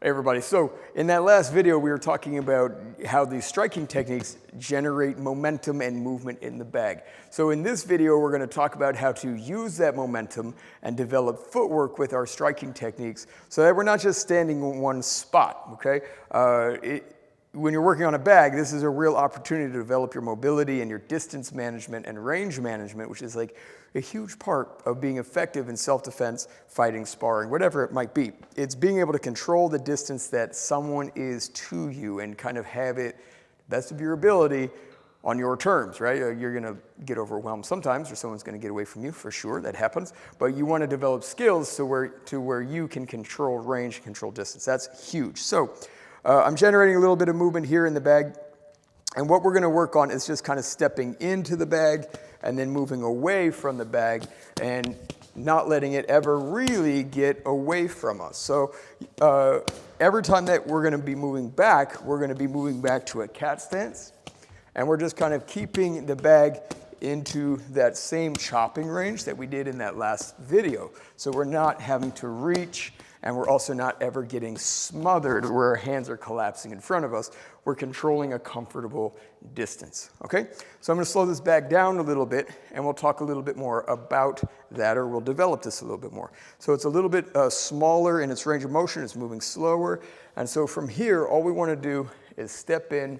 Hey everybody, so in that last video we were talking about how these striking techniques generate momentum and movement in the bag. So in this video we're going to talk about how to use that momentum and develop footwork with our striking techniques so that we're not just standing in one spot, okay? When you're working on a bag, this is a real opportunity to develop your mobility and your distance management and range management, which is like a huge part of being effective in self-defense, fighting, sparring, whatever it might be. It's being able to control the distance that someone is to you and kind of have it, best of your ability, on your terms, right? You're gonna get overwhelmed sometimes, or someone's gonna get away from you, for sure, that happens. But you wanna develop skills to where you can control range, control distance. That's huge. So I'm generating a little bit of movement here in the bag. And what we're gonna work on is just kind of stepping into the bag and then moving away from the bag and not letting it ever really get away from us. So every time that we're gonna be moving back to a cat stance. And we're just kind of keeping the bag into that same chopping range that we did in that last video. So we're not having to reach, and we're also not ever getting smothered where our hands are collapsing in front of us. We're controlling a comfortable distance, okay? So I'm gonna slow this bag down a little bit, and we'll talk a little bit more about that, or we'll develop this a little bit more. So it's a little bit smaller in its range of motion, it's moving slower, and so from here, all we wanna do is step in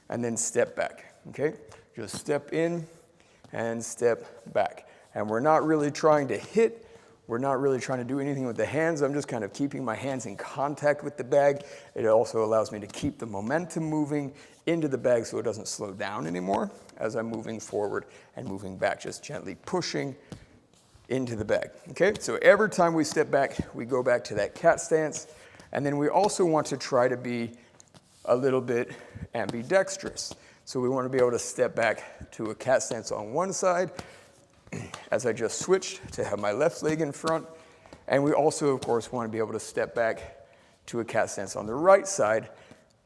and then step back, okay? Just step in and step back. And we're not really trying to hit, we're not really trying to do anything with the hands. I'm just kind of keeping my hands in contact with the bag. It also allows me to keep the momentum moving into the bag so it doesn't slow down anymore as I'm moving forward and moving back, just gently pushing into the bag, okay? So every time we step back, we go back to that cat stance. And then we also want to try to be a little bit ambidextrous. So we want to be able to step back to a cat stance on one side, as I just switched to have my left leg in front. And we also, of course, want to be able to step back to a cat stance on the right side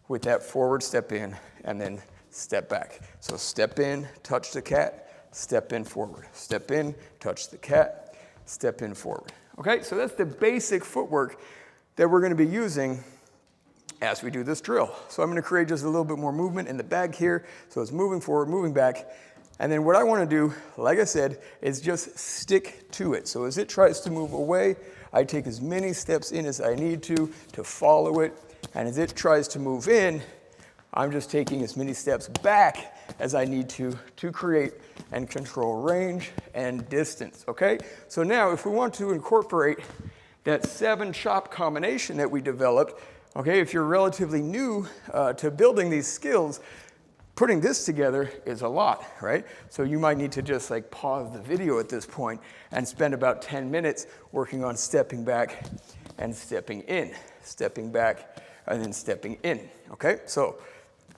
with that forward step in and then step back. So step in, touch the cat, step in forward. Step in, touch the cat, step in forward. Okay, so that's the basic footwork that we're going to be using as we do this drill. So I'm going to create just a little bit more movement in the bag here. So it's moving forward, moving back. And then what I want to do, like I said, is just stick to it. So as it tries to move away, I take as many steps in as I need to follow it. And as it tries to move in, I'm just taking as many steps back as I need to create and control range and distance, okay? So now if we want to incorporate that 7 chop combination that we developed, okay, if you're relatively new to building these skills, putting this together is a lot, right? So you might need to just like pause the video at this point and spend about 10 minutes working on stepping back and stepping in, stepping back and then stepping in, okay? So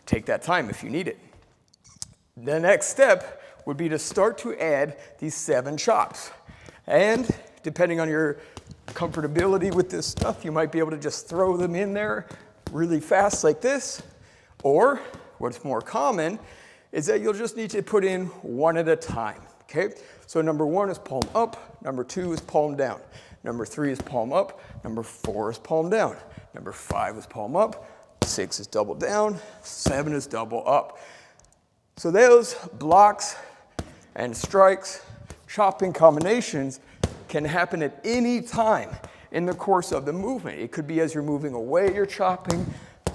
take that time if you need it. The next step would be to start to add these 7 chops. And depending on your comfortability with this stuff, you might be able to just throw them in there really fast like this. Or what's more common is that you'll just need to put in one at a time, okay? So number 1 is palm up, number 2 is palm down, number 3 is palm up, number 4 is palm down, number 5 is palm up, 6 is double down, 7 is double up. So those blocks and strikes, chopping combinations can happen at any time in the course of the movement. It could be as you're moving away, you're chopping,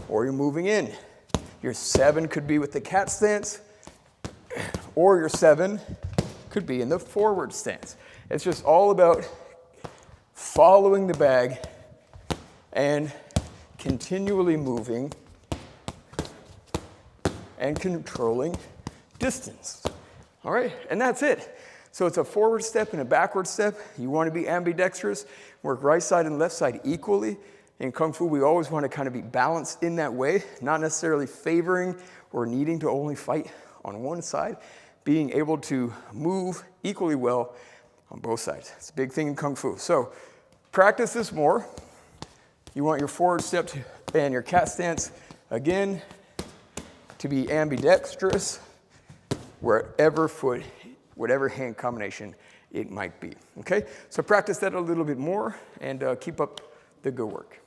or you're moving in. Your 7 could be with the cat stance, or your 7 could be in the forward stance. It's just all about following the bag and continually moving and controlling distance. All right, and that's it. So it's a forward step and a backward step. You want to be ambidextrous, work right side and left side equally. In Kung Fu, we always want to kind of be balanced in that way, not necessarily favoring or needing to only fight on one side, being able to move equally well on both sides. It's a big thing in Kung Fu. So practice this more. You want your forward step and your cat stance, again, to be ambidextrous, wherever foot, whatever hand combination it might be, okay? So practice that a little bit more and keep up the good work.